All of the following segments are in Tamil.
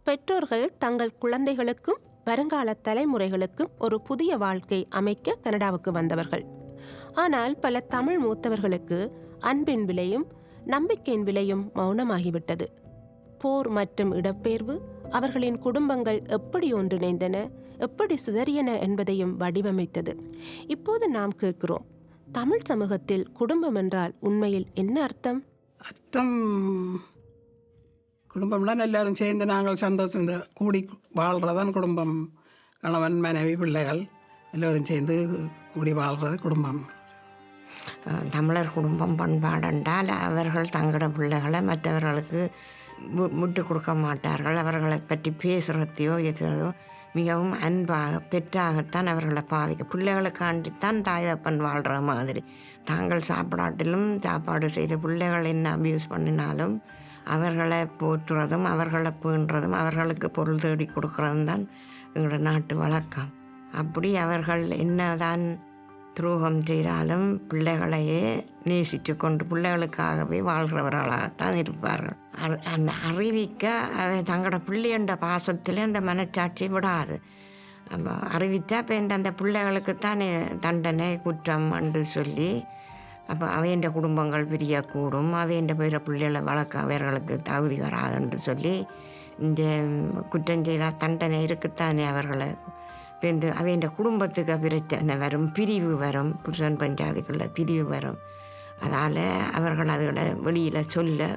பெற்றோர்கள் தங்கள் குழந்தைகளுக்கும் வருங்கால தலைமுறைகளுக்கும் ஒரு புதிய வாழ்க்கை அமைக்க கனடாவுக்கு வந்தவர்கள். ஆனால் பல தமிழ் மூத்தவர்களுக்கு அன்பின் விலையும் நம்பிக்கையின் விலையும் மௌனமாகிவிட்டது. போர் மற்றும் இடப்பெயர்வு அவர்களின் குடும்பங்கள் எப்படி ஒன்றிணைந்தன, எப்படி சிதறியன என்பதையும் வடிவமைத்தது. இப்போது நாம் கேட்கிறோம், தமிழ் சமூகத்தில் குடும்பம் என்றால் உண்மையில் என்ன அர்த்தம்? குடும்பம்லாம் எல்லாரும் சேர்ந்து நாங்கள் சந்தோஷம் கூடி வாழ்கிறதான் குடும்பம். கணவன் மனைவி பிள்ளைகள் எல்லோரும் சேர்ந்து கூடி வாழ்கிறது குடும்பம். தமிழர் குடும்பம் பண்பாடென்றால் அவர்கள் தங்களோட பிள்ளைகளை மற்றவர்களுக்கு விட்டு கொடுக்க மாட்டார்கள். அவர்களை பற்றி பேசுகிறதையோ எதுவோ மிகவும் அன்பாக பெற்றாகத்தான் அவர்களை பாவிக்க. பிள்ளைகளுக்காண்டித்தான் தாயப்பன் வாழ்கிற மாதிரி. தாங்கள் சாப்பிடாட்டிலும் சாப்பாடு செய்து பிள்ளைகள் என்ன அபியூஸ் பண்ணினாலும் அவர்களை போற்றுறதும் அவர்களை பேணுறதும் அவர்களுக்கு பொருள் தேடி கொடுக்குறதும் தான் எங்களோட நாட்டு வழக்கம். அப்படி அவர்கள் என்னதான் துரோகம் செய்தாலும் பிள்ளைகளையே நேசித்து கொண்டு பிள்ளைகளுக்காகவே வாழ்கிறவர்களாகத்தான் இருப்பார்கள். அந்த அறிவிக்க அவை தங்களோட பிள்ளையண்ட பாசத்தில் அந்த மனச்சாட்சி விடாது. அப்போ அறிவித்தா இப்போ அந்த பிள்ளைகளுக்குத்தான் தண்டனை குற்றம் என்று சொல்லி அப்போ அவையண்ட குடும்பங்கள் பிரியக்கூடும், அவையண்ட பிற பிள்ளைகளை வளர்க்க அவர்களுக்கு தகுதி வராதுன்னு சொல்லி இந்த குற்றம் செய்தால் தண்டனை இருக்குத்தானே அவர்களை பேருந்து அவையண்ட குடும்பத்துக்கு பிரச்சனை வரும், பிரிவு வரும், புருஷன் பஞ்சாதிக்குள்ள பிரிவு வரும். அதால் அவர்கள் அதுகளை வெளியில் சொல்ல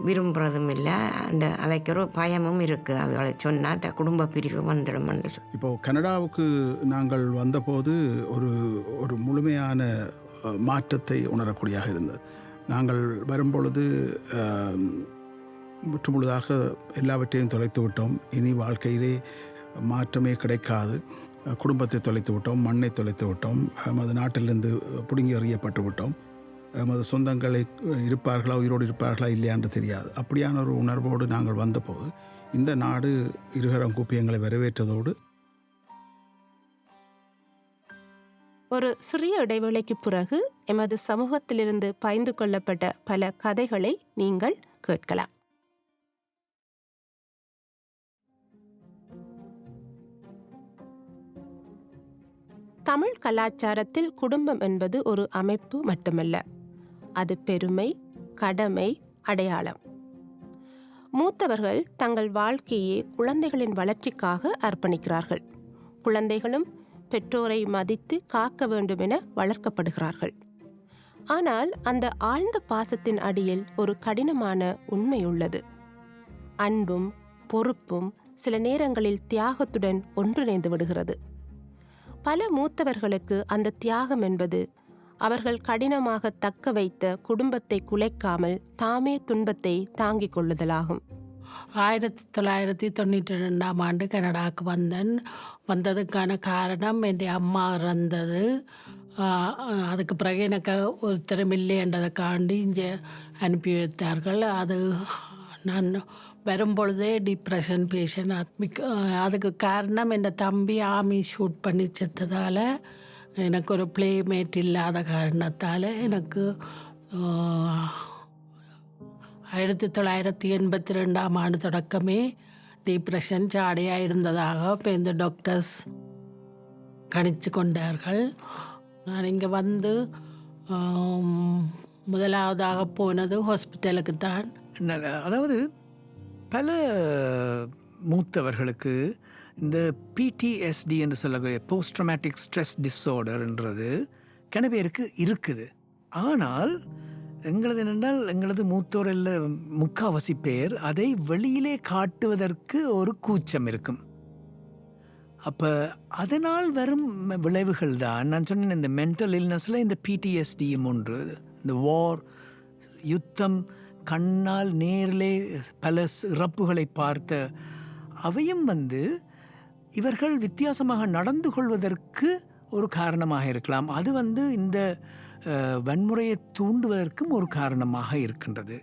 விரும்புகிறதும் இல்லை. அந்த அவைக்கு ஒரு பயமும் இருக்குது. அதுகளை சொன்னால் அந்த குடும்ப பிரிவு வந்துடும் என்று சொல்லி. இப்போது கனடாவுக்கு நாங்கள் வந்தபோது ஒரு ஒரு முழுமையான மாற்றத்தை உணரக்கூடியதாக இருந்தது. நாங்கள் வரும்பொழுது முற்றுமுழுதாக எல்லாவற்றையும் தொலைத்து விட்டோம். இனி வாழ்க்கையிலே மாற்றமே கிடைக்காது. குடும்பத்தை தொலைத்து விட்டோம், மண்ணை தொலைத்து விட்டோம், நமது நாட்டிலிருந்து பிடுங்கி எறியப்பட்டு விட்டோம். நமது சொந்தங்களை இருப்பார்களா, உயிரோடு இருப்பார்களா இல்லையான்னு தெரியாது. அப்படியான ஒரு உணர்வோடு நாங்கள் வந்தபோது இந்த நாடு இருகரம் கூப்பி எங்களை வரவேற்றதோடு. ஒரு சிறிய இடைவேளைக்கு பிறகு எமது சமூகத்திலிருந்து பகிர்ந்து கொள்ளப்பட்ட பல கதைகளை நீங்கள் கேட்கலாம். தமிழ் கலாச்சாரத்தில் குடும்பம் என்பது ஒரு அமைப்பு மட்டுமல்ல, அது பெருமை, கடமை, அடையாளம். மூத்தவர்கள் தங்கள் வாழ்க்கையை குழந்தைகளின் வளர்ச்சிக்காக அர்ப்பணிக்கிறார்கள். குழந்தைகளும் பெற்றோரை மதித்து காக்க வேண்டும் என வளர்க்கப்படுகிறார்கள். ஆனால் அந்த ஆழ்ந்த பாசத்தின் அடியில் ஒரு கடினமான உண்மை உள்ளது. அன்பும் பொறுப்பும் சில நேரங்களில் தியாகத்துடன் ஒன்றிணைந்து விடுகிறது. பல மூத்தவர்களுக்கு அந்த தியாகம் என்பது அவர்கள் கடினமாக தக்க வைத்த குடும்பத்தை குலைக்காமல் தாமே துன்பத்தை தாங்கிக் கொள்ளுதலாகும். 1992ஆம் ஆண்டு கனடாவுக்கு வந்ததுக்கான காரணம் என் அம்மா இறந்தது. அதுக்கு பிறகு எனக்கு ஒருத்தரும் இல்லைன்றதைக்காண்டி இங்கே அனுப்பி வைத்தார்கள். அது நான் வரும்பொழுதே டிப்ரெஷன் பேஷண்ட். அதுக்கு காரணம் என் தம்பி ஆர்மி ஷூட் பண்ணி செத்ததால் எனக்கு ஒரு பிளேமேட் இல்லாத காரணத்தால் எனக்கு 1982ஆம் ஆண்டு தொடக்கமே டிப்ரெஷன் ஜாடையாக இருந்ததாக இப்போ இந்த டாக்டர்ஸ் கணிச்சு கொண்டார்கள். நான் இங்கே வந்து முதலாவதாக போனது ஹாஸ்பிட்டலுக்கு தான். அதாவது பல மூத்தவர்களுக்கு இந்த பிடிஎஸ்டி என்று சொல்லக்கூடிய போஸ்ட் ட்ராமேட்டிக் ஸ்ட்ரெஸ் டிஸார்டர்ன்றது கன பேருக்கு இருக்குது. ஆனால் எங்களது என்னென்றால் எங்களது மூத்தோர் எல்லாம் முக்காவாசி பேர் அதை வெளியிலே காட்டுவதற்கு ஒரு கூச்சம் இருக்கும். அப்போ அதனால் வரும் விளைவுகள் தான் நான் சொன்னேன். இந்த மென்டல் இல்னஸில் இந்த பிடிஎஸ்டியும் ஒன்று. இந்த வார், யுத்தம், கண்ணால் நேரிலே பல இறப்புகளை பார்த்த அவையும் இவர்கள் வித்தியாசமாக நடந்து கொள்வதற்கு ஒரு காரணமாக இருக்கலாம். அது இந்த வன்முறையை தூண்டுவதற்கும் ஒரு காரணமாக இருக்கின்றது.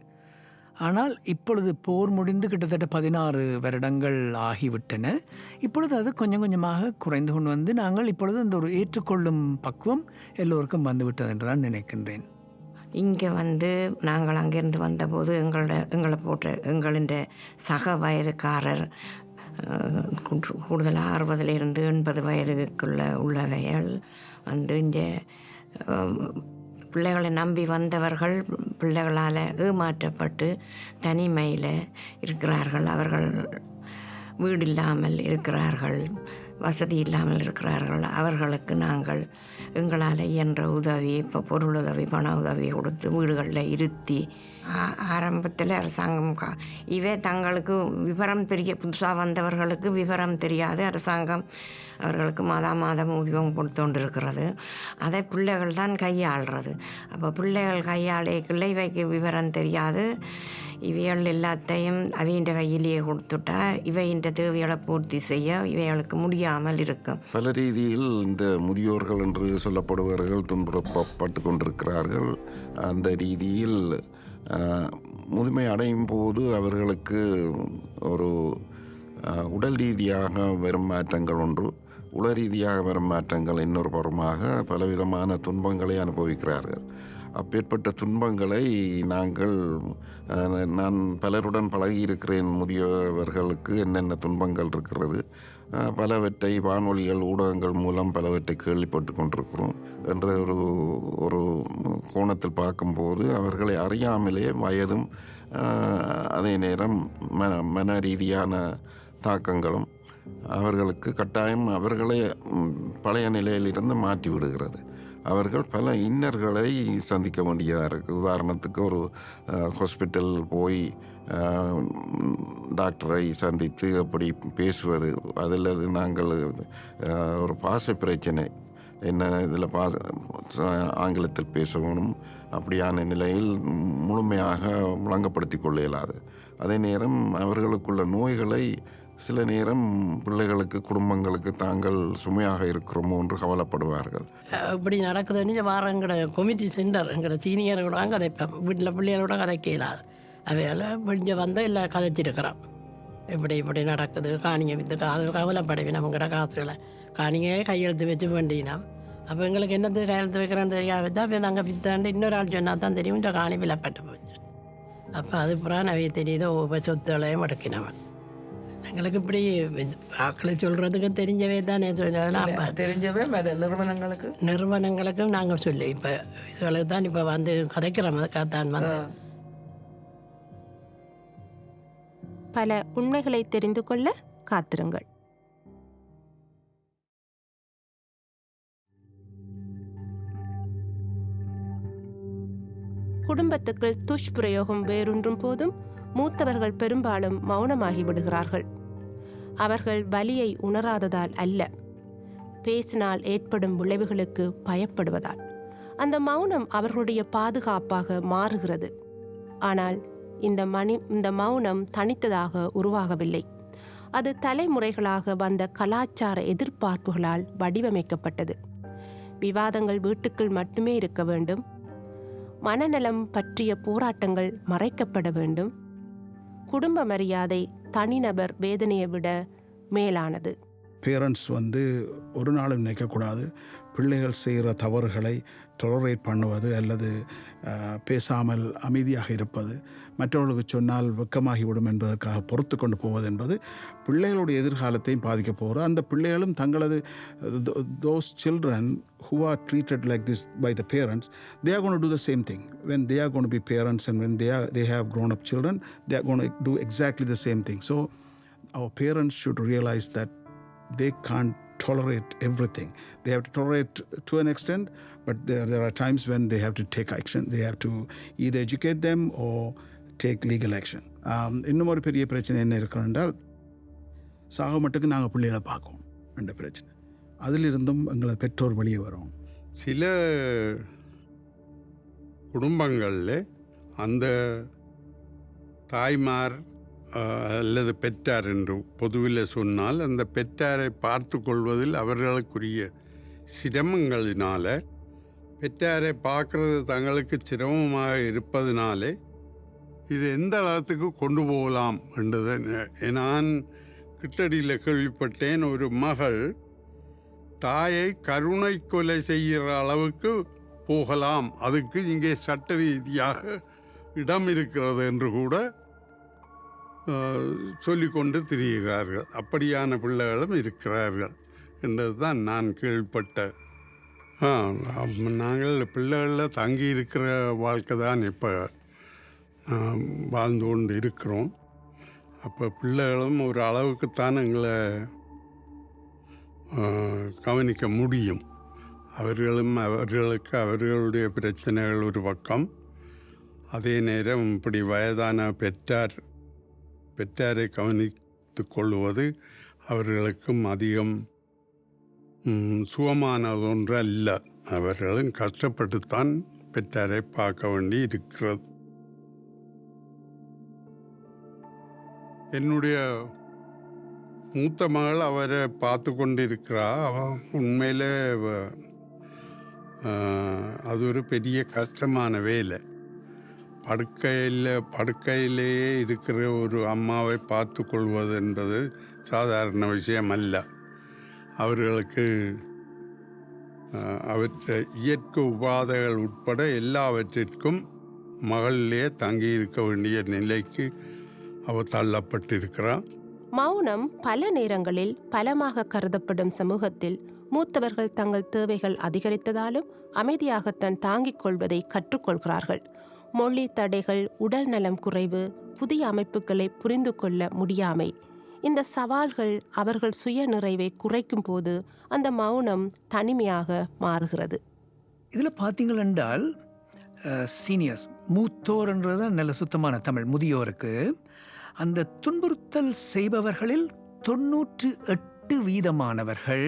ஆனால் இப்பொழுது போர் முடிந்து கிட்டத்தட்ட 16 வருடங்கள் ஆகிவிட்டன. இப்பொழுது அது கொஞ்சம் கொஞ்சமாக குறைந்து கொண்டு நாங்கள் இப்பொழுது அந்த ஒரு ஏற்றுக்கொள்ளும் பக்குவம் எல்லோருக்கும் வந்துவிட்டது என்று தான் நினைக்கின்றேன். இங்கே வந்து நாங்கள் அங்கேருந்து வந்தபோது எங்களுடைய சக வயதுக்காரர் கூடுதலாக 60 to 80 வயதுக்குள்ள உள்ளவைகள் வந்து இங்கே பிள்ளைகளை நம்பி வந்தவர்கள் பிள்ளைகளால் ஏமாற்றப்பட்டு தனிமையில் இருக்கிறார்கள். அவர்கள் வீடு இல்லாமல் இருக்கிறார்கள், வசதி இல்லாமல் இருக்கிறார்கள். அவர்களுக்கு நாங்கள் எங்களால் இயன்ற உதவி, இப்போ பொருளுதவி, பண உதவி கொடுத்து வீடுகளில் இருத்தி ஆரம்பத்தில் அரசாங்கம் தங்களுக்கு விவரம் புதுசாக வந்தவர்களுக்கு விவரம் தெரியாது. அரசாங்கம் அவர்களுக்கு மாதம் ஊதியம் கொடுத்து கொண்டிருக்கிறது. அதை பிள்ளைகள் தான் கையாளுறது. அப்போ பிள்ளைகள் கையாளைக்குள்ள இவைக்கு விவரம் தெரியாது. இவைகள் எல்லாத்தையும் அவையின் கையிலேயே கொடுத்துட்டா இவையின் தேவைகளை பூர்த்தி செய்ய இவைகளுக்கு முடியாமல் இருக்கும். பல ரீதியில் இந்த முதியோர்கள் என்று சொல்லப்படுபவர்கள் துன்பப்பட்டு கொண்டிருக்கிறார்கள். அந்த ரீதியில் முதுமை அடையும் போது அவர்களுக்கு ஒரு உடல் ரீதியாக வரும் மாற்றங்கள் ஒன்று, உள ரீதியாக வரும் மாற்றங்கள் இன்னொரு புறமாக பலவிதமான துன்பங்களை அனுபவிக்கிறார்கள். அப்பேற்பட்ட துன்பங்களை நான் பலருடன் பழகியிருக்கிறேன். முதியவர்களுக்கு என்னென்ன துன்பங்கள் இருக்கிறது, பலவற்றை வானொலிகள் ஊடகங்கள் மூலம் பலவற்றை கேள்விப்பட்டு கொண்டிருக்கிறோம் என்ற ஒரு கோணத்தில் பார்க்கும்போது அவர்களை அறியாமலே வயதும் அதே நேரம் மன ரீதியான தாக்கங்களும் அவர்களுக்கு கட்டாயம் அவர்களை பழைய நிலையிலிருந்து மாற்றி விடுகிறது. அவர்கள் பல இன்னர்களை சந்திக்க வேண்டியதாக இருக்குது. உதாரணத்துக்கு ஒரு ஹாஸ்பிட்டல் போய் டாக்டரை சந்தித்து அப்படி பேசுவது, அதில் நாங்கள் ஒரு பாச பிரச்சனை என்ன இதில் ஆங்கிலத்தில் பேசணும் அப்படியான நிலையில் முழுமையாக வழங்கப்படுத்தி கொள்ள இயலாது. அதே நேரம் அவர்களுக்குள்ள நோய்களை சில நேரம் பிள்ளைகளுக்கு குடும்பங்களுக்கு தாங்கள் சுமையாக இருக்கிறோமோ என்று கவலைப்படுவார்கள். இப்படி நடக்குதுன்னு வாரங்கட கம்யூனிட்டி சென்டர் எங்களோட சீனியர்களோட கதைப்பேன். வீட்டில் பிள்ளைகளோட கதைக்க இயலாது. அவையால் கொஞ்சம் வந்து எல்லாம் கதைச்சிருக்கிறோம். இப்படி நடக்குது, காணிங்க வித்து அது கவலைப்படவே நம்மகிட்ட காசுகளை காணிங்க கையெழுத்து வச்சு வேண்டினா அப்போ எங்களுக்கு என்னது கையெழுத்து வைக்கிறேன்னு தெரியாது வச்சா அப்போ நாங்கள் வித்தாண்டு இன்னொரு ஆள் சொன்னால் தான் தெரியும் இந்த காணி விலைப்பட்டு போச்சு. அப்போ அது புறம் நிறைய தெரியுது ஒவ்வொரு சொத்துகளையும் எடுக்கினவன். எங்களுக்கு இப்படி ஆக்களை சொல்கிறதுக்கு தெரிஞ்சவே தானே சொல்லலாம். தெரிஞ்சவே நிறுவனங்களுக்கும் நாங்கள் சொல்லி இப்போ இதுகளுக்கு தான் இப்போ வந்து கதைக்கிறோம். அதுக்காகத்தான் வந்து பல உண்மைகளை தெரிந்து கொள்ள காத்திருங்கள். குடும்பத்துக்குள் துஷ்பிரயோகம் வேறொன்றும் போதும் மூத்தவர்கள் பெரும்பாலும் மௌனமாகி விடுகிறார்கள். அவர்கள் வலியை உணராததால் அல்ல, பேசினால் ஏற்படும் விளைவுகளுக்கு பயப்படுவதால். அந்த மௌனம் அவர்களுடைய பாதுகாப்பாக மாறுகிறது. ஆனால் இந்த மௌனம் தனித்ததாக உருவாகவில்லை. அது தலைமுறைகளாக வந்த கலாச்சார எதிர்பார்ப்புகளால் வடிவமைக்கப்பட்டது. விவாதங்கள் வீட்டுக்குள் மட்டுமே இருக்க வேண்டும். மனநலம் பற்றிய போராட்டங்கள் மறைக்கப்பட வேண்டும். குடும்ப மரியாதை தனிநபர் வேதனையை விட மேலானது. பேரண்ட்ஸ் ஒரு நாளும் நினைக்கக்கூடாது பிள்ளைகள் செய்கிற தவறுகளை டொலரேட் பண்ணுவது அல்லது பேசாமல் அமைதியாக இருப்பது, மற்றவர்களுக்கு சொன்னால் வெக்கமாகிவிடும் என்பதற்காக பொறுத்து கொண்டு போவது என்பது பிள்ளைகளுடைய எதிர்காலத்தையும் பாதிக்க போகிறது. அந்த பிள்ளைகளும் தங்களது those children who are treated like this by the parents, they are going to do the same thing. When they are going to be parents and when they have grown up children, they are going to do exactly the same thing. So our parents should realize that they can't tolerate everything. They have to tolerate to an extent, but there are times when they have to take action. They have to either educate them or take legal action. இன்னும் ஒரு பெரிய பிரச்சனை என்ன இருக்கிறால், சாக மட்டுக்கு நாங்கள் பிள்ளைகளை பார்க்கோம் என்ற பிரச்சனை. அதிலிருந்தும் எங்களை பெற்றோர் வெளியே வரும். சில குடும்பங்களில் அந்த தாய்மார் அல்லது பெற்றார் என்று பொதுவில் சொன்னால் அந்த பெற்றாரை பார்த்து கொள்வதில் அவர்களுக்குரிய சிரமங்களினால, பெற்றாரை பார்க்குறது தங்களுக்கு சிரமமாக இருப்பதினாலே இது எந்த அளவுக்கு கொண்டு போகலாம் என்றதை நான் கிட்டடியில் கேள்விப்பட்டேன். ஒரு மகள் தாயை கருணை கொலை செய்கிற அளவுக்கு போகலாம், அதுக்கு இங்கே சட்ட ரீதியாக இடம் இருக்கிறது என்று கூட சொல்லிக்கொண்டு திரிகிறார்கள். அப்படியான பிள்ளைகளும் இருக்கிறார்கள் என்றது தான் நான் கேள்விப்பட்ட. நாங்கள் பிள்ளைகளில் தங்கி இருக்கிற வாழ்க்கை தான் இப்போ வாழ்ந்து கொண்டு இருக்கிறோம். அப்போ பிள்ளைகளும் ஒரு அளவுக்குத்தான் எங்களை கவனிக்க முடியும். அவர்களுக்கு அவர்களுடைய பிரச்சனைகள் ஒரு பக்கம், அதே நேரம் இப்படி வயதான பெற்றாரை கவனித்து கொள்வது அவர்களுக்கும் அதிகம் சுகமானது ஒன்று அல்ல. அவர்களும் கஷ்டப்பட்டுத்தான் பெற்றாரை பார்க்க வேண்டி இருக்கிறது. என்னுடைய மூத்த மகள் அவரை பார்த்து கொண்டு இருக்கிறா. உண்மையில் அது ஒரு பெரிய கஷ்டமான வேலை. படுக்கையிலேயே இருக்கிற ஒரு அம்மாவை பார்த்து கொள்வது என்பது சாதாரண விஷயம் அல்ல. அவர்களுக்கு அவற்றை இயற்கை உபாதைகள் உட்பட எல்லாவற்றிற்கும் மகளிலே தங்கியிருக்க வேண்டிய நிலைக்கு அவர் தள்ளப்பட்டிருக்கிறார். மௌனம் பல நேரங்களில் பலமாக கருதப்படும் சமூகத்தில் மூத்தவர்கள் தங்கள் தேவைகள் அதிகரித்ததாலும் அமைதியாகத்தான் தாங்கிக் கொள்வதை கற்றுக்கொள்கிறார்கள். மொழி தடைகள், உடல் நலம் குறைவு, புதிய அமைப்புகளை புரிந்து கொள்ள முடியாமை, இந்த சவால்கள் அவர்கள் சுய நிறைவை குறைக்கும் போது அந்த மௌனம் தனிமையாக மாறுகிறது. இதில் பார்த்தீங்களென்றால் சீனியர்ஸ், மூத்தோர்ன்றது நல்ல சுத்தமான தமிழ், முதியோருக்கு அந்த துன்புறுத்தல் செய்பவர்களில் 98%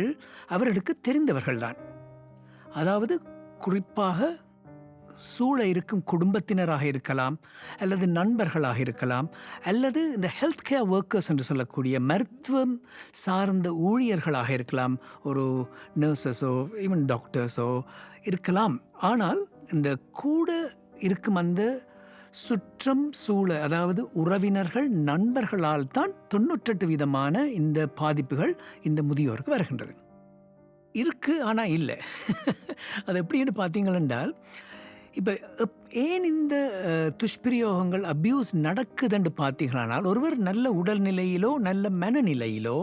அவர்களுக்கு தெரிந்தவர்கள்தான். அதாவது குறிப்பாக சூழ இருக்கும் குடும்பத்தினராக இருக்கலாம், அல்லது நண்பர்களாக இருக்கலாம், அல்லது இந்த ஹெல்த் கேர் ஒர்க்கர்ஸ் என்று சொல்லக்கூடிய மருத்துவம் சார்ந்த ஊழியர்களாக இருக்கலாம், ஒரு நர்சஸோ ஈவன் டாக்டர்ஸோ இருக்கலாம். ஆனால் இந்த கூட இருக்கும் அந்த சுற்றம் சூழ, அதாவது உறவினர்கள் நண்பர்களால் தான் 98% இந்த பாதிப்புகள் இந்த முதியோருக்கு வருகின்றது. இருக்குது, ஆனால் இல்லை. அது எப்படின்னு பார்த்தீங்களென்றால், இப்போ ஏன் இந்த துஷ்பிரயோகங்கள், அப்யூஸ் நடக்குதுன்னு பார்த்தீங்களானால், ஒருவர் நல்ல உடல்நிலையிலோ நல்ல மனநிலையிலோ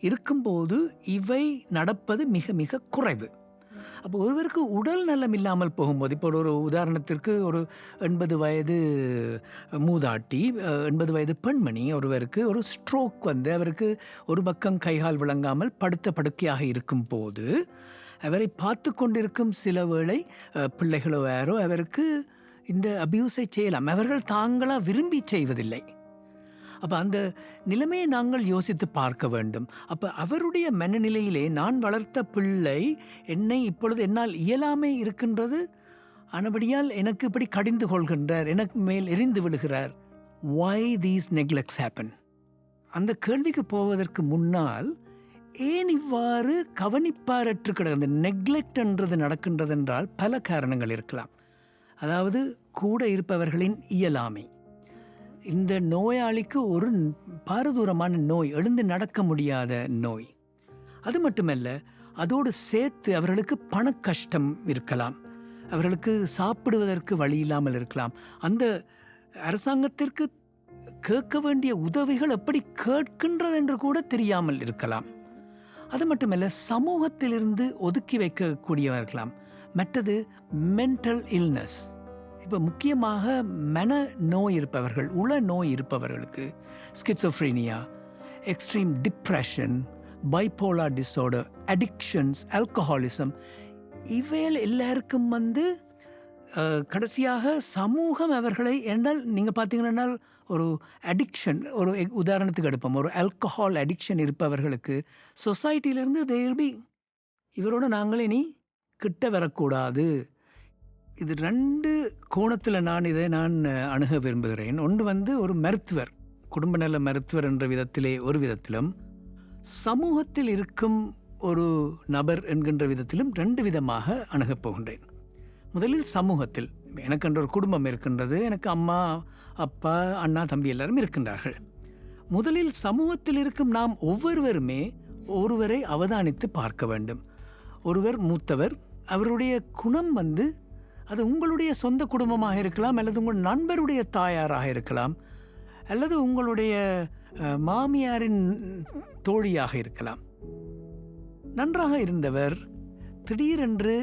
இருக்கும்போது இவை நடப்பது மிக மிக குறைவு. அப்போ ஒருவருக்கு உடல் நலம் இல்லாமல் போகும்போது, இப்போ ஒரு உதாரணத்திற்கு ஒரு 80 வயது மூதாட்டி, 80 வயது பெண்மணி ஒருவருக்கு ஒரு ஸ்ட்ரோக் வந்து அவருக்கு ஒரு பக்கம் கைகால் விளங்காமல் படுத்த படுக்கையாக இருக்கும்போது அவரை பார்த்து கொண்டிருக்கும் சில வேளை பிள்ளைகளோ யாரோ அவருக்கு இந்த அபியூஸை செய்யலாம். அவர்கள் தாங்களாக விரும்பி செய்வதில்லை. அப்போ அந்த நிலைமையை நாங்கள் யோசித்து பார்க்க வேண்டும். அப்போ அவருடைய மனநிலையிலே, நான் வளர்த்த பிள்ளை என்னை இப்பொழுது என்னால் இயலாமை இருக்கின்றது, ஆனபடியால் எனக்கு இப்படி கடிந்து கொள்கின்றார், எனக்கு மேல் எரிந்து விடுகிறார். why these neglects happen? அந்த கேள்விக்கு போவதற்கு முன்னால், ஏன் இவ்வாறு கவனிப்பாரற்று கிடந்த நெக்லெக்ட்ன்றது நடக்கின்றது என்றால் பல காரணங்கள் இருக்கலாம். அதாவது கூட இருப்பவர்களின் இயலாமை, இந்த நோயாளிக்கு ஒரு பாரதூரமான நோய், எழுந்து நடக்க முடியாத நோய். அது மட்டுமல்ல, அதோடு சேர்த்து அவர்களுக்கு பண கஷ்டம் இருக்கலாம், அவர்களுக்கு சாப்பிடுவதற்கு வழி இல்லாமல் இருக்கலாம், அந்த அரசாங்கத்திற்கு கேட்க வேண்டிய உதவிகள் எப்படி கேட்கின்றது என்று கூட தெரியாமல் இருக்கலாம். அது மட்டுமல்ல, சமூகத்திலிருந்து ஒதுக்கி வைக்கக்கூடியவர்களாம். மற்றது மென்டல் இல்னஸ். இப்போ முக்கியமாக மன நோய் இருப்பவர்கள், உள நோய் இருப்பவர்களுக்கு schizophrenia, extreme depression, bipolar disorder, addictions, alcoholism, இவைகள் எல்லாருக்கும் வந்து கடைசியாக சமூகம் அவர்களை, என்றால் நீங்கள் பார்த்தீங்கன்னா ஒரு அடிக்ஷன், ஒரு உதாரணத்துக்கு எடுப்போம், ஒரு ஆல்கஹால் அடிக்ஷன் இருப்பவர்களுக்கு சொசைட்டியிலேருந்து தேல்பி இவரோட நாங்கள் இனி கிட்ட வரக்கூடாது. இது 2 கோணத்தில் நான் அணுக விரும்புகிறேன். ஒன்று வந்து ஒரு மருத்துவர், குடும்ப நல மருத்துவர் என்ற விதத்திலே ஒரு விதத்திலும், சமூகத்தில் இருக்கும் ஒரு நபர் என்கின்ற விதத்திலும் 2 விதமாக அணுகப் போகின்றேன். முதலில் சமூகத்தில், எனக்கு என்ற ஒரு குடும்பம் இருக்கின்றது, எனக்கு அம்மா அப்பா அண்ணா தம்பி எல்லாரும் இருக்கின்றார்கள். முதலில் சமூகத்தில் இருக்கும் நாம் ஒவ்வொருவருமே ஒருவரை அவதானித்து பார்க்க வேண்டும். ஒருவர் மூத்தவர், அவருடைய குணம் வந்து அது உங்களுடைய சொந்த குடும்பமாக இருக்கலாம், அல்லது உங்கள் நண்பருடைய தாயாராக இருக்கலாம், அல்லது உங்களுடைய மாமியாரின் தோழியாக இருக்கலாம். நன்றாக இருந்தவர் திடீரென்று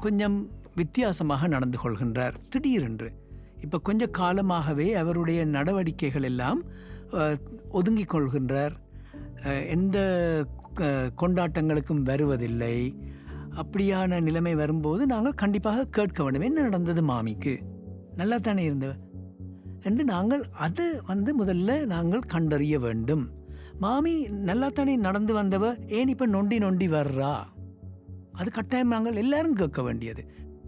கொஞ்சம் வித்தியாசமாக நடந்து கொள்கின்றார். திடீரென்று இப்போ கொஞ்ச காலமாகவே அவருடைய நடவடிக்கைகள் எல்லாம் ஒதுங்கிக் கொள்கின்றார். எந்த கொண்டாட்டங்களுக்கும் வருவதில்லை. அப்படியான நிலைமை வரும்போது நாங்கள் கண்டிப்பாக கேட்க வேண்டும், என்ன நடந்தது மாமிக்கு, நல்லா தானே இருந்தவர் என்று நாங்கள் அது முதல்ல நாங்கள் கண்டறிய வேண்டும். மாமி நல்லா தானே நடந்து வந்தவ, ஏன் இப்போ நொண்டி நொண்டி வர்றா, அது கட்டாயம் நாங்கள் எல்லாரும் கேட்க வேண்டியது.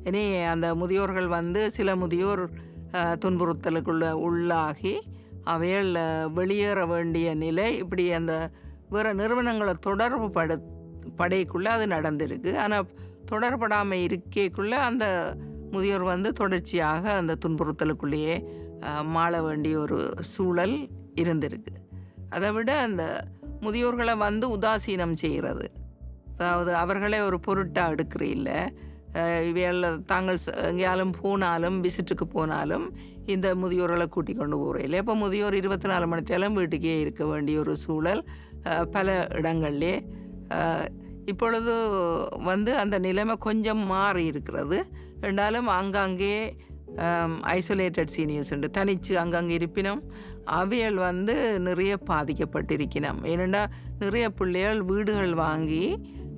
இனி அந்த முதியோர்கள் சில முதியோர் துன்புறுத்தலுக்குள்ள உள்ளாகி அவைகள் வெளியேற வேண்டிய நிலை, இப்படி அந்த வேறு நிறுவனங்களை தொடர்பு படைக்குள்ளே அது நடந்திருக்கு. ஆனால் தொடர்படாமல் இருக்கக்குள்ளே அந்த முதியோர் தொடர்ச்சியாக அந்த துன்புறுத்தலுக்குள்ளேயே மாள வேண்டிய ஒரு சூழல் இருந்திருக்கு. அதை விட அந்த முதியோர்களை உதாசீனம் செய்கிறது, அதாவது அவர்களே ஒரு பொருட்டாக எடுக்கிற இல்லை. இவையில் தாங்கள் எங்கேயாலும் போனாலும் விசிட்டுக்கு போனாலும் இந்த முதியோர்களை கூட்டி கொண்டு போகிறதில்லை. இப்போ முதியோர் 24 மணி நேரம் வீட்டுக்கே இருக்க வேண்டிய ஒரு சூழல் பல இடங்கள்லே இப்பொழுது அந்த நிலைமை கொஞ்சம் மாறி இருக்கிறது. ரெண்டாலும் அங்கங்கே ஐசோலேட்டட் சீனியர்ஸ் உண்டு, தனிச்சு அங்கங்கே இருப்பினும் அவைகள் நிறைய பாதிக்கப்பட்டிருக்கணும். ஏனெண்டா நிறைய பிள்ளைகள் வீடுகள் வாங்கி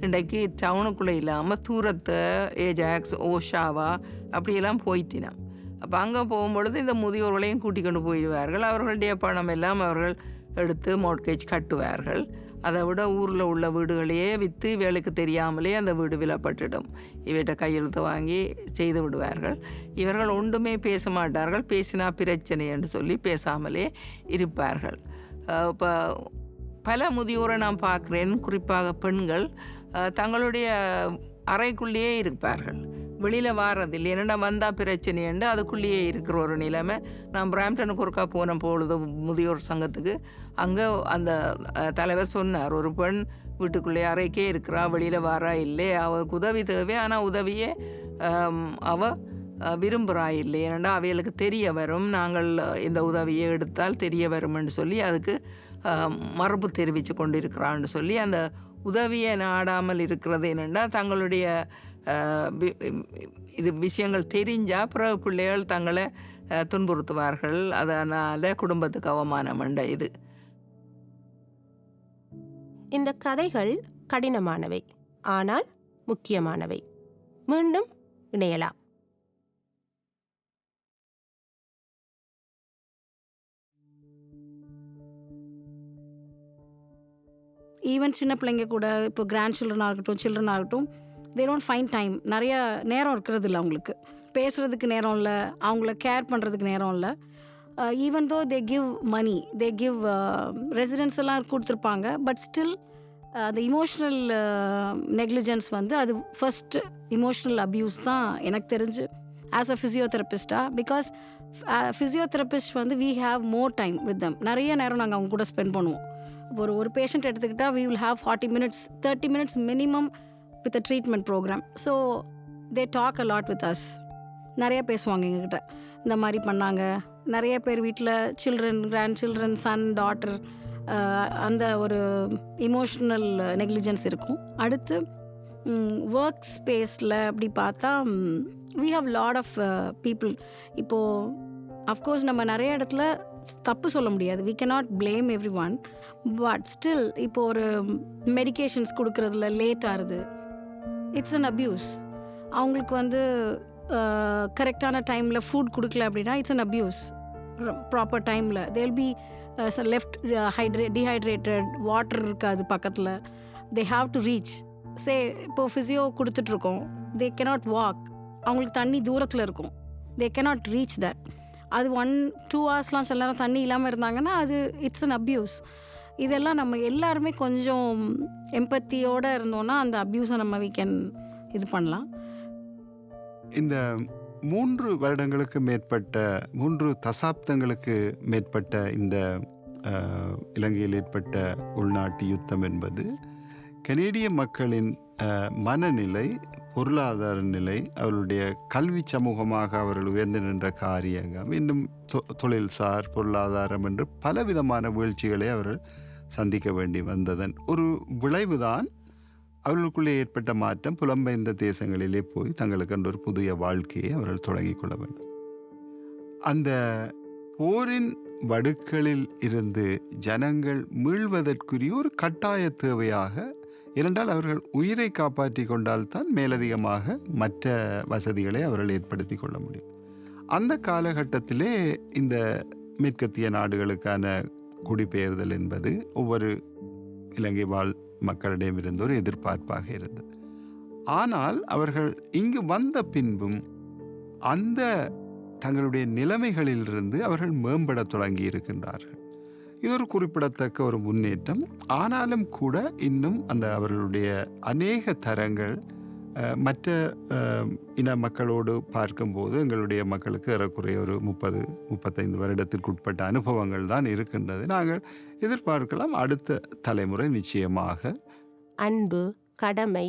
இன்றைக்கு டவுனுக்குள்ளே இல்லாமல் தூரத்தை ஏஜாக்ஸ் ஓஷாவா அப்படியெல்லாம் போயிட்டினோம். அப்போ அங்கே போகும்பொழுது இந்த முதியோர்களையும் கூட்டி கொண்டு போயிடுவார்கள். அவர்களுடைய பணம் எல்லாம் அவர்கள் எடுத்து மோட்கேஜ் கட்டுவார்கள். அதை விட ஊரில் உள்ள வீடுகளையே விற்று வேலைக்கு தெரியாமலே அந்த வீடு விலப்பட்டுடும். இவற்றை கையெழுத்து வாங்கி செய்து விடுவார்கள். இவர்கள் ஒன்றுமே பேச மாட்டார்கள், பேசினா பிரச்சனை என்று சொல்லி பேசாமலே இருப்பார்கள். இப்போ பல முதியோரை நான் பார்க்குறேன், குறிப்பாக பெண்கள் தங்களுடைய அறைக்குள்ளேயே இருப்பார்கள், வெளியில் வாரதில்லை. என்னென்னா வந்தால் பிரச்சனை என்று அதுக்குள்ளேயே இருக்கிற ஒரு நிலைமை. நான் பிராம்டனுக்கு ஒருக்கா போன பொழுது முதியோர் சங்கத்துக்கு, அங்கே அந்த தலைவர் சொன்னார், ஒரு பெண் வீட்டுக்குள்ளே அறைக்கே இருக்கிறா, வெளியில் வாரா இல்லை, அவளுக்கு உதவி தேவை, ஆனால் உதவியே அவள் விரும்புகிறா இல்லை. ஏன்னா அவைகளுக்கு தெரிய வரும், நாங்கள் இந்த உதவியை எடுத்தால் தெரிய வரும்னு சொல்லி அதுக்கு மறுப்பு தெரிவித்து கொண்டு இருக்கிறான்னு சொல்லி அந்த உதவியை நாடாமல் இருக்கிறது என்னென்னா தங்களுடைய இது விஷயங்கள் தெரிஞ்சால் பிறகு பிள்ளைகள் தங்களை துன்புறுத்துவார்கள், அதனால் குடும்பத்துக்கு அவமானம் என்ற இது. இந்த கதைகள் கடினமானவை, ஆனால் முக்கியமானவை. மீண்டும் இணையலாம். ஈவன் சின்ன பிள்ளைங்க கூட, இப்போ கிராண்ட் சில்ட்ரனாக இருக்கட்டும், சில்ட்ரனாக இருக்கட்டும், தே டோன்ட் ஃபைண்ட் டைம். நிறைய நேரம் இருக்கிறது இல்லை அவங்களுக்கு, பேசுகிறதுக்கு நேரம் இல்லை, அவங்கள கேர் பண்ணுறதுக்கு நேரம் இல்லை. Even though they give money, they give residence எல்லாம் கொடுத்துருப்பாங்க, பட் ஸ்டில் அந்த இமோஷ்னல் நெக்லிஜென்ஸ் அது ஃபர்ஸ்ட் இமோஷ்னல் அப்யூஸ் தான் எனக்கு தெரிஞ்சு ஆஸ் அ ஃபிசியோதெரபிஸ்டாக. Because physiotherapist we have more time with them. நிறைய நேரம் நாங்கள் அவங்க கூட ஸ்பெண்ட் பண்ணுவோம். ஒரு பேஷண்ட் எடுத்துக்கிட்டால் we will have 40 minutes 30 minutes minimum with a treatment program. So they talk a lot with us. நிறைய பேசுவாங்க எங்ககிட்ட, இந்த மாதிரி பண்ணாங்க. நிறைய பேர் வீட்டில் children, grand children, son, daughter, அந்த ஒரு இமோஷ்னல் நெக்லிஜென்ஸ் இருக்கும். அடுத்து ஒர்க் ஸ்பேஸில் அப்படி பார்த்தா we have lot of people. இப்போது அஃப்கோர்ஸ் நம்ம நிறைய இடத்துல தப்பு சொல்ல முடியாது, we cannot blame everyone, but still இப்போ ஒரு மெடிக்கேஷன்ஸ் கொடுக்குறதுல லேட் ஆகுது, இட்ஸ் அன் அப்யூஸ். அவங்களுக்கு கரெக்டான டைமில் ஃபுட் கொடுக்கல அப்படின்னா இட்ஸ் அன் அப்யூஸ். ப்ராப்பர் டைமில் they'll be left dehydrated, water இருக்காது பக்கத்தில், தே ஹாவ் டு ரீச். இப்போது ஃபிசியோ கொடுத்துட்ருக்கோம், தே cannot வாக், அவங்களுக்கு தண்ணி தூரத்தில் இருக்கும், தே cannot ரீச் தட். அது 1-2 ஹவர்ஸ்லாம் சில நேரம் தண்ணி இல்லாமல் இருந்தாங்கன்னா அது இட்ஸ் அன் அப்யூஸ். இதெல்லாம் நம்ம எல்லாருமே கொஞ்சம் எம்பத்தியோடு இருந்தோன்னா அந்த அப்யூஸை நம்ம we can இது பண்ணலாம். இந்த 3 வருடங்களுக்கு மேற்பட்ட 3 தசாப்தங்களுக்கு மேற்பட்ட இந்த இலங்கையில் ஏற்பட்ட உள்நாட்டு யுத்தம் என்பது கனேடிய மக்களின் மனநிலை, பொருளாதார நிலை, அவர்களுடைய கல்வி சமூகமாக அவர்கள் உயர்ந்து நின்ற காரியங்கள், இன்னும் தொழில்சார் பொருளாதாரம் என்று பலவிதமான வீழ்ச்சிகளை அவர்கள் சந்திக்க வேண்டி வந்ததன் ஒரு விளைவுதான் அவர்களுக்குள்ளே ஏற்பட்ட மாற்றம். புலம்பெயர்ந்த தேசங்களிலே போய் தங்களுக்கு என்ற ஒரு புதிய வாழ்க்கையை அவர்கள் தொடங்கி கொள்ள வேண்டும். அந்த போரின் வடுக்களில் இருந்து ஜனங்கள் மீள்வதற்குரிய ஒரு கட்டாய தேவையாக, இரண்டால் அவர்கள் உயிரை காப்பாற்றி கொண்டால்தான் மேலதிகமாக மற்ற வசதிகளை அவர்கள் ஏற்படுத்தி கொள்ள முடியும். அந்த காலகட்டத்திலே இந்த மேற்கத்திய நாடுகளுக்கான குடிபெயர்தல் என்பது ஒவ்வொரு இலங்கை வாழ் மக்களிடமிருந்து ஒரு எதிர்பார்ப்பாக இருந்தது. ஆனால் அவர்கள் இங்கு வந்த பின்பும் அந்த தங்களுடைய நிலைமைகளிலிருந்து அவர்கள் மேம்பட தொடங்கி இருக்கின்றார்கள். இது ஒரு குறிப்பிடத்தக்க ஒரு முன்னேற்றம். ஆனாலும் கூட இன்னும் அந்த அவர்களுடைய அநேக தரங்கள் மற்ற இன மக்களோடு பார்க்கும்போது எங்களுடைய மக்களுக்கு ஏறக்குறைய ஒரு 30-35 வருடத்திற்குட்பட்ட அனுபவங்கள் தான் இருக்கின்றது. நாங்கள் எதிர்பார்க்கலாம் அடுத்த தலைமுறை நிச்சயமாக அன்பு, கடமை,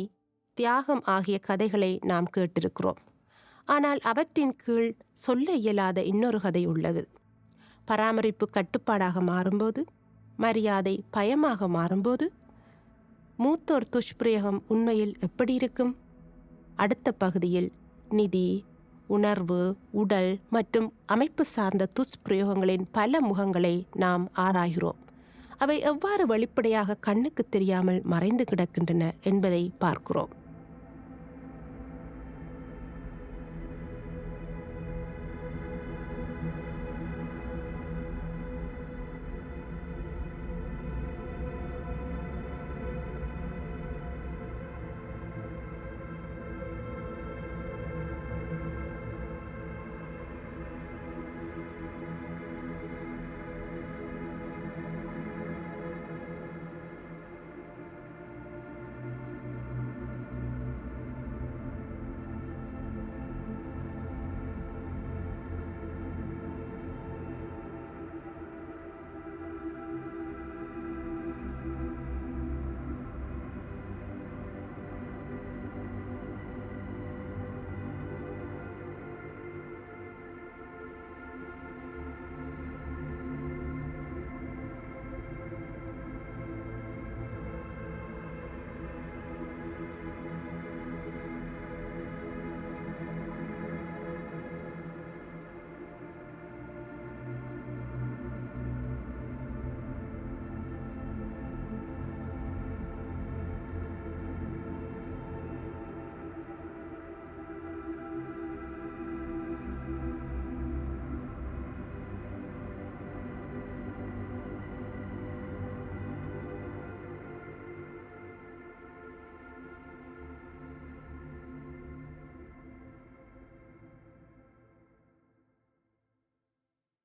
தியாகம் ஆகிய கதைகளை நாம் கேட்டிருக்கிறோம். ஆனால் அவற்றின் கீழ் சொல்ல இயலாத இன்னொரு கதை உள்ளது. பராமரிப்பு கட்டுப்பாடாக மாறும்போது, மரியாதை பயமாக மாறும்போது, மூத்தோர் துஷ்பிரயோகம் உண்மையில் எப்படி இருக்கும்? அடுத்த பகுதியில் நிதி, உணர்வு, உடல் மற்றும் அமைப்பு சார்ந்த துஷ்பிரயோகங்களின் பல முகங்களை நாம் ஆராய்கிறோம். அவை எவ்வாறு வெளிப்படையாக கண்ணுக்கு தெரியாமல் மறைந்து கிடக்கின்றன என்பதை பார்க்கிறோம்.